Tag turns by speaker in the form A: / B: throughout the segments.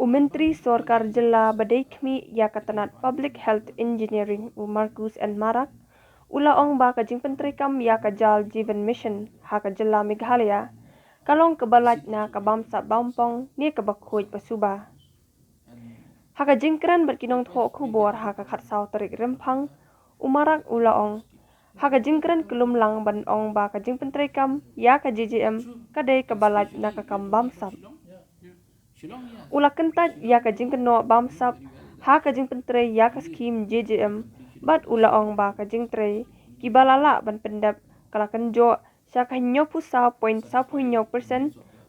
A: Myntri Sorkar Jilla Badaikmi Yakatanat Public Health Engineering Markus and Marak Ula Ong Ba Kajing Pentrikam Yakajal Jivan Mission Haka Jilla Meghalaya Kalong Kabalat na Kabamsap Bampong ni Kabakhoy Pasuba Haka Jingkran Berkinong Tho Kubor Haka Khatsao Tarik Rempang Umarak Ula Ong Haka Jingkran Kulumlang Ban Ong Ba Kajing Pentrikam Yaka JJM Kadai Kabalat na Kakam Bamsap Ula Kyntait iaka kynnoh bamsap ha kajing pentre iaka skim JJM bat ula ong ba kajing tre kibalala ban pendap kala kanjo sya kahinyo pu 0.9%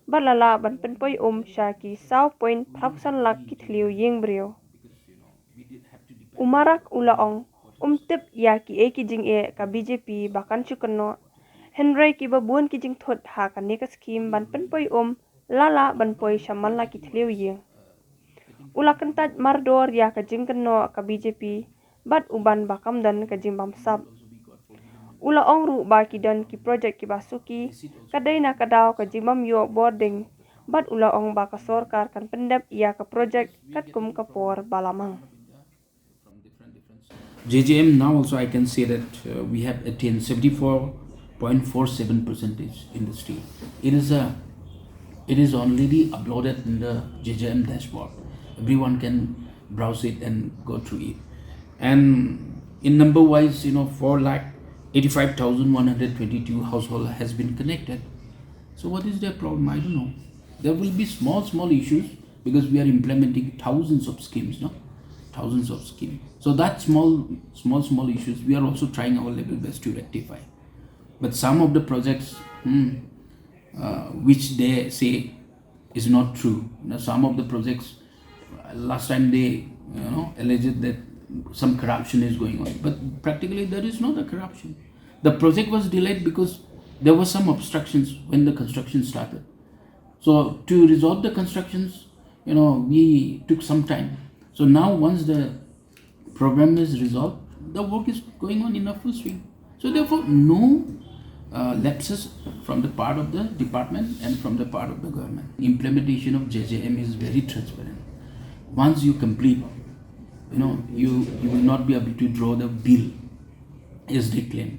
A: balala ban penpoy sya ki 0.5% lak kitliu yeng brio umarak ula ong tip iaki kijing ka BJP bahkan syukenno Henry kibabuan kijing thot ha kaneka skim ban penpoy lala ban poi shaman la kitliu yeng ula Kyntait mardor ya kajing kynnoh ka BJP bat uban bakam dan kajing bamsap ula ong ru ba kidan ki project ki basuki kadai na kadaw kajing mamyo boarding bat ula ong ba ka sorkar kan pendap ia ka project kat kum kapor balamang
B: JJM now also I can say that we have attained 74.47% in the state. It is already uploaded in the JJM dashboard. Everyone can browse it and go through it. And in number wise, 4,85,122 household has been connected. So what is their problem? I don't know. There will be small issues because we are implementing thousands of schemes, thousands of schemes. So that small issues we are also trying our level best to rectify. But some of the projects which they say is not true. Some of the projects last time they alleged that some corruption is going on, but practically there is not a corruption. The project was delayed because there were some obstructions when the construction started. So to resolve the constructions, we took some time. So now once the program is resolved, the work is going on in a full swing. So therefore no lapses from the part of the department and from the part of the government. Implementation of JJM is very transparent. Once you complete, you will not be able to draw the bill as they claim.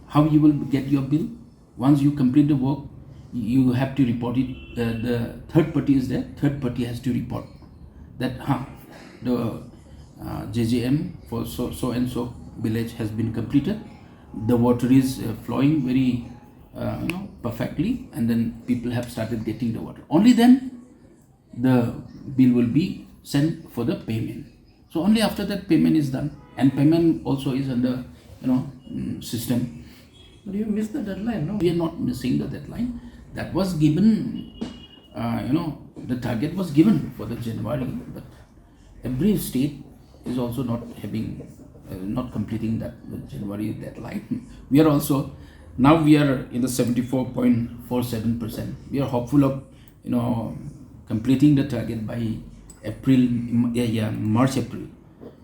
B: How you will get your bill? Once you complete the work, you have to report it. The third party is there. Third party has to report that the JJM for so and so village has been completed. The water is flowing very perfectly, and then people have started getting the water. Only then the bill will be sent for the payment. So only after that payment is done, and payment also is under system.
C: But you missed the deadline, no?
B: We are not missing the deadline. That was given. The target was given for the January, but every state is also not having. Not completing that January deadline. We are also now we are in the 74.47%. We are hopeful of completing the target by March, April.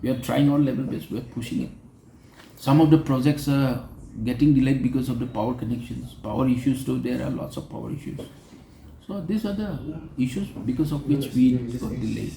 B: We are trying our level best. We are pushing it. Some of the projects are getting delayed because of the power connections, power issues. So there are lots of power issues. So these are the issues because of which we got delayed.